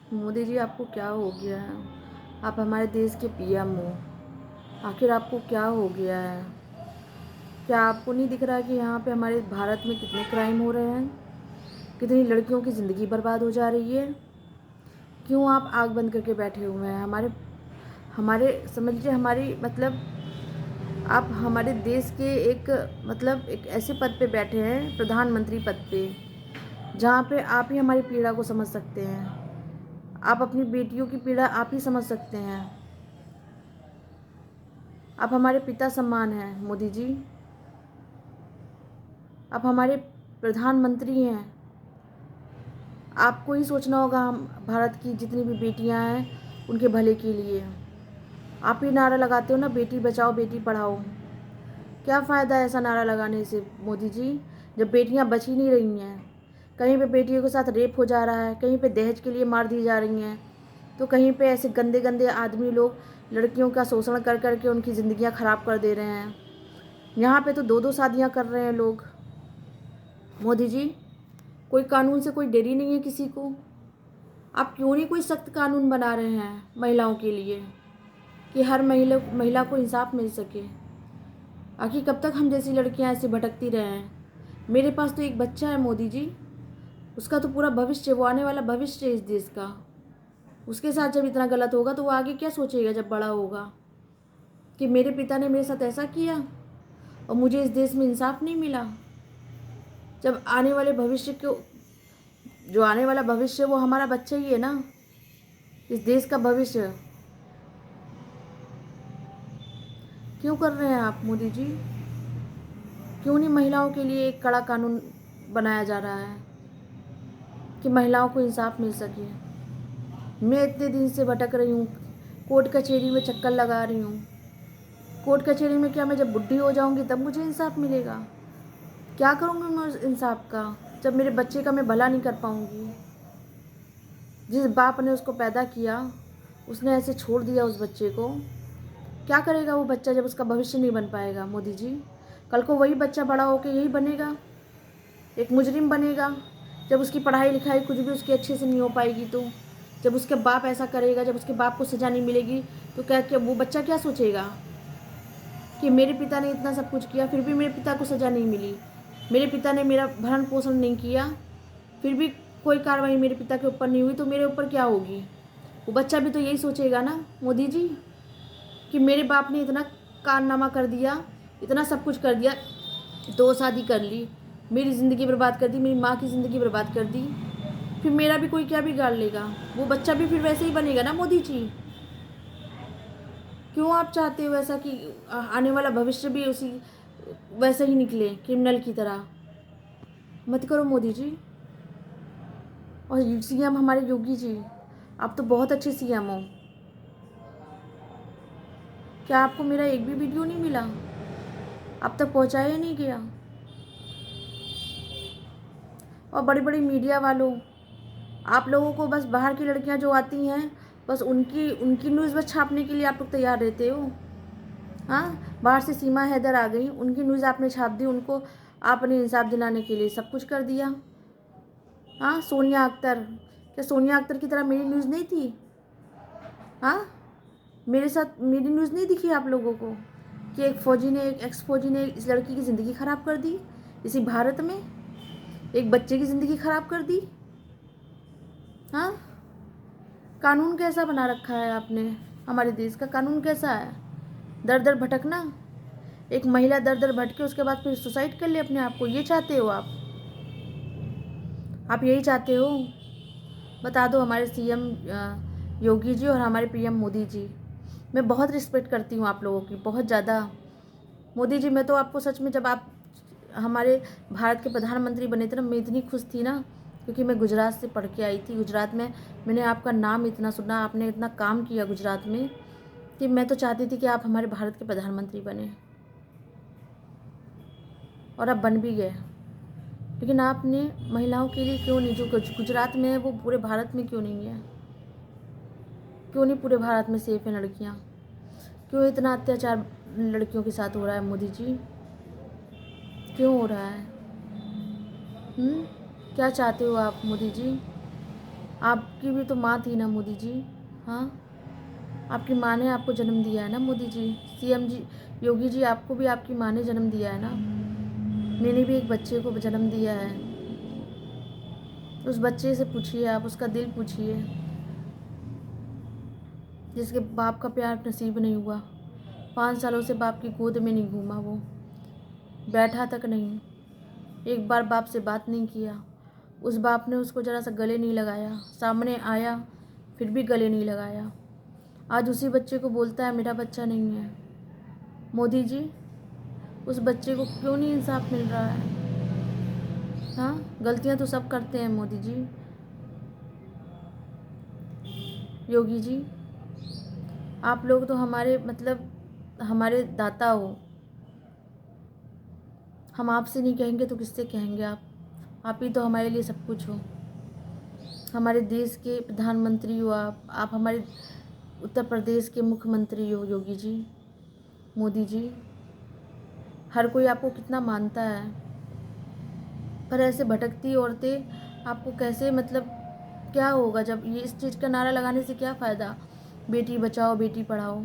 मोदी जी, आपको क्या हो गया है? आप हमारे देश के पीएम हो। आखिर आपको क्या हो गया है? क्या आपको नहीं दिख रहा कि यहाँ पे हमारे भारत में कितने क्राइम हो रहे हैं? कितनी लड़कियों की ज़िंदगी बर्बाद हो जा रही है? क्यों आप आँख बंद करके बैठे हुए हैं? हमारे हमारे समझ लीजिए, हमारी मतलब आप हमारे देश के एक मतलब एक ऐसे पद पे बैठे हैं, प्रधानमंत्री पद पे, जहाँ पे आप ही हमारी पीड़ा को समझ सकते हैं। आप अपनी बेटियों की पीड़ा आप ही समझ सकते हैं। आप हमारे पिता समान हैं मोदी जी। आप हमारे प्रधानमंत्री हैं। आपको ही सोचना होगा हम भारत की जितनी भी बेटियां हैं उनके भले के लिए। आप ही नारा लगाते हो ना, बेटी बचाओ बेटी पढ़ाओ। क्या फ़ायदा है ऐसा नारा लगाने से मोदी जी, जब बेटियां बच ही नहीं रही हैं? कहीं पे बेटियों के साथ रेप हो जा रहा है, कहीं पे दहेज के लिए मार दी जा रही हैं, तो कहीं पे ऐसे गंदे गंदे आदमी लोग लड़कियों का शोषण कर कर के उनकी ज़िंदगियां ख़राब कर दे रहे हैं। यहाँ पे तो दो दो शादियाँ कर रहे हैं लोग। मोदी जी, कोई कानून से कोई डर ही नहीं है किसी को। आप क्यों नहीं कोई सख्त कानून बना रहे हैं महिलाओं के लिए, कि हर महिला को इंसाफ मिल सके? आखिर कब तक हम जैसी लड़कियां ऐसे भटकती रहे हैं? मेरे पास तो एक बच्चा है मोदी जी, उसका तो पूरा भविष्य, वो आने वाला भविष्य है इस देश का। उसके साथ जब इतना गलत होगा तो वो आगे क्या सोचेगा जब बड़ा होगा, कि मेरे पिता ने मेरे साथ ऐसा किया और मुझे इस देश में इंसाफ नहीं मिला। जब आने वाले भविष्य को, जो आने वाला भविष्य वो हमारा बच्चा ही है ना, इस देश का भविष्य। क्यों कर रहे हैं आप मोदी जी? क्यों नहीं महिलाओं के लिए एक कड़ा कानून बनाया जा रहा है कि महिलाओं को इंसाफ मिल सके? मैं इतने दिन से भटक रही हूँ, कोर्ट कचहरी में चक्कर लगा रही हूँ। कोर्ट कचहरी में क्या, मैं जब बुढ़ी हो जाऊँगी तब मुझे इंसाफ मिलेगा? क्या करूँगी मैं उस इंसाफ का, जब मेरे बच्चे का मैं भला नहीं कर पाऊँगी? जिस बाप ने उसको पैदा किया उसने ऐसे छोड़ दिया उस बच्चे को। क्या करेगा वो बच्चा जब उसका भविष्य नहीं बन पाएगा मोदी जी? कल को वही बच्चा बड़ा होकर यही बनेगा, एक मुजरिम बनेगा। जब उसकी पढ़ाई लिखाई कुछ भी उसकी अच्छे से नहीं हो पाएगी, तो जब उसके बाप ऐसा करेगा, जब उसके बाप को सज़ा नहीं मिलेगी, तो क्या क्या वो बच्चा क्या सोचेगा कि मेरे पिता ने इतना सब कुछ किया फिर भी मेरे पिता को सज़ा नहीं मिली, मेरे पिता ने मेरा भरण पोषण नहीं किया, फिर भी कोई कार्रवाई मेरे पिता के ऊपर नहीं हुई, तो मेरे ऊपर क्या होगी? वो बच्चा भी तो यही सोचेगा ना मोदी जी, कि मेरे बाप ने इतना कारनामा कर दिया, इतना सब कुछ कर दिया, 2 शादी कर ली, मेरी ज़िंदगी बर्बाद कर दी, मेरी माँ की ज़िंदगी बर्बाद कर दी, फिर मेरा भी कोई क्या बिगाड़ लेगा? वो बच्चा भी फिर वैसे ही बनेगा ना मोदी जी। क्यों आप चाहते हो ऐसा कि आने वाला भविष्य भी उसी वैसा ही निकले, क्रिमिनल की तरह? मत करो मोदी जी। और सीएम हमारे योगी जी, आप तो बहुत अच्छे सीएम हो। क्या आपको मेरा एक भी वीडियो नहीं मिला? अब तक पहुंचाया नहीं गया? और बड़ी बड़ी मीडिया वालों, आप लोगों को बस बाहर की लड़कियां जो आती हैं, बस उनकी उनकी न्यूज़ बस छापने के लिए आप लोग तैयार रहते हो। हाँ, बाहर से सीमा हैदर आ गई, उनकी न्यूज़ आपने छाप दी, उनको आपने इंसाफ दिलाने के लिए सब कुछ कर दिया। हाँ, सोनिया अख्तर, क्या सोनिया अख्तर की तरह मेरी न्यूज़ नहीं थी? हाँ, मेरे साथ मेरी न्यूज़ नहीं दिखी आप लोगों को कि एक फ़ौजी ने, एक एक्स फ़ौजी ने इस लड़की की ज़िंदगी ख़राब कर दी, इसी भारत में एक बच्चे की ज़िंदगी ख़राब कर दी? हाँ, कानून कैसा बना रखा है आपने? हमारे देश का कानून कैसा है? दर दर भटकना, एक महिला दर दर भटके उसके बाद फिर सुसाइड कर ले अपने आप को, ये चाहते हो आप? आप यही चाहते हो? बता दो हमारे सीएम योगी जी और हमारे पीएम मोदी जी। मैं बहुत रिस्पेक्ट करती हूँ आप लोगों की, बहुत ज़्यादा। मोदी जी, मैं तो आपको सच में, जब आप हमारे भारत के प्रधानमंत्री बने थे ना, मैं इतनी खुश थी ना, क्योंकि मैं गुजरात से पढ़ के आई थी। गुजरात में मैंने आपका नाम इतना सुना, आपने इतना काम किया गुजरात में, कि मैं तो चाहती थी कि आप हमारे भारत के प्रधानमंत्री बने, और आप बन भी गए। लेकिन आपने महिलाओं के लिए क्यों नहीं, जो गुजरात में है वो पूरे भारत में क्यों नहीं है? क्यों नहीं पूरे भारत में सेफ हैं लड़कियां? क्यों इतना अत्याचार लड़कियों के साथ हो रहा है मोदी जी? क्यों हो रहा है? क्या चाहते हो आप मोदी जी? आपकी भी तो माँ थी ना मोदी जी। हाँ, आपकी माँ ने आपको जन्म दिया है ना मोदी जी। सीएम जी योगी जी, आपको भी आपकी माँ ने जन्म दिया है ना। मैंने भी एक बच्चे को जन्म दिया है। उस बच्चे से पूछिए, आप उसका दिल पूछिए, जिसके बाप का प्यार नसीब नहीं हुआ। 5 सालों से बाप की गोद में नहीं घूमा, वो बैठा तक नहीं, एक बार बाप से बात नहीं किया। उस बाप ने उसको ज़रा सा गले नहीं लगाया, सामने आया फिर भी गले नहीं लगाया। आज उसी बच्चे को बोलता है मेरा बच्चा नहीं है। मोदी जी, उस बच्चे को क्यों नहीं इंसाफ मिल रहा है? हाँ, गलतियाँ तो सब करते हैं मोदी जी। योगी जी, आप लोग तो हमारे मतलब हमारे दाता हो। हम आपसे नहीं कहेंगे तो किससे कहेंगे? आप ही तो हमारे लिए सब कुछ हो। हमारे देश के प्रधानमंत्री हो आप हमारे उत्तर प्रदेश के मुख्यमंत्री हो योगी जी, मोदी जी। हर कोई आपको कितना मानता है, पर ऐसे भटकती औरतें आपको कैसे मतलब क्या होगा जब ये इस चीज़ का नारा लगाने से क्या फ़ायदा? बेटी बचाओ बेटी पढ़ाओ।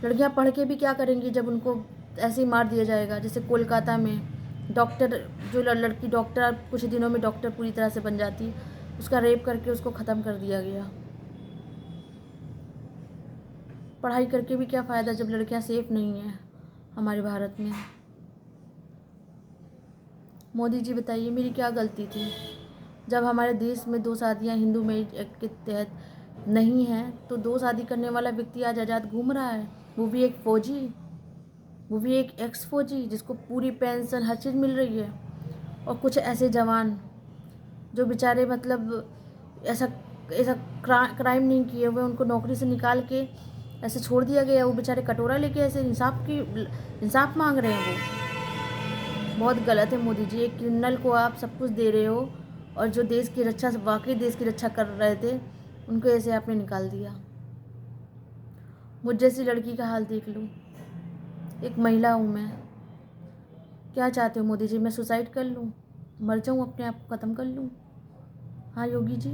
लड़कियां पढ़ के भी क्या करेंगी जब उनको ऐसे ही मार दिया जाएगा? जैसे कोलकाता में डॉक्टर, जो लड़की डॉक्टर कुछ दिनों में डॉक्टर पूरी तरह से बन जाती, उसका रेप करके उसको ख़त्म कर दिया गया। पढ़ाई करके भी क्या फ़ायदा जब लड़कियां सेफ नहीं हैं हमारे भारत में? मोदी जी बताइए, मेरी क्या गलती थी? जब हमारे देश में 2 शादियां हिंदू मैरिज एक्ट के तहत नहीं हैं, तो 2 शादी करने वाला व्यक्ति आज आज़ाद घूम रहा है, वो भी एक फ़ौजी, वो भी एक एक्स फ़ौजी जिसको पूरी पेंशन हर चीज़ मिल रही है। और कुछ ऐसे जवान जो बेचारे मतलब ऐसा ऐसा क्राइम नहीं किए हुए, उनको नौकरी से निकाल के ऐसे छोड़ दिया गया, वो बेचारे कटोरा लेके ऐसे इंसाफ मांग रहे हैं। वो बहुत गलत है मोदी जी। एक क्रिमिनल को आप सब कुछ दे रहे हो, और जो देश की रक्षा, वाकई देश की रक्षा कर रहे थे, उनको ऐसे आपने निकाल दिया। मुझ जैसी लड़की का हाल देख लो, एक महिला हूँ मैं। क्या चाहते हो मोदी जी, मैं सुसाइड कर लूँ, मर जाऊँ, अपने आप को ख़त्म कर लूँ? हाँ योगी जी,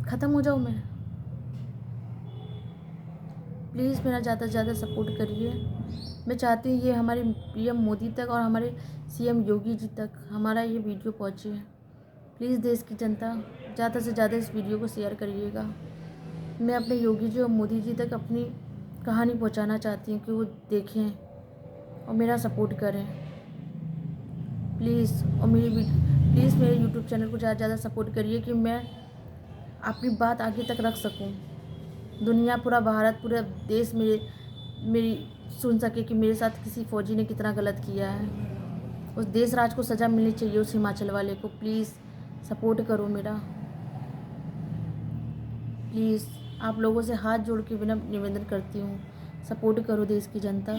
ख़त्म हो जाऊँ मैं? प्लीज़ मेरा ज़्यादा से ज़्यादा सपोर्ट करिए। मैं चाहती हूँ ये हमारे पीएम मोदी तक और हमारे सीएम योगी जी तक हमारा ये वीडियो पहुँचे। प्लीज़ देश की जनता ज़्यादा से ज़्यादा इस वीडियो को शेयर करिएगा। मैं अपने योगी जी और मोदी जी तक अपनी कहानी पहुँचाना चाहती हूँ कि वो देखें और मेरा सपोर्ट करें प्लीज़। और प्लीज़ मेरे यूट्यूब चैनल को ज़्यादा से ज़्यादा सपोर्ट करिए कि मैं अपनी बात आगे तक रख सकूं। दुनिया, पूरा भारत, पूरा देश मेरी सुन सके कि मेरे साथ किसी फ़ौजी ने कितना गलत किया है। उस देश राज को सज़ा मिलनी चाहिए, उस हिमाचल वाले को। प्लीज़ सपोर्ट करो मेरा, प्लीज़। आप लोगों से हाथ जोड़ के बिना निवेदन करती हूँ, सपोर्ट करो देश की जनता।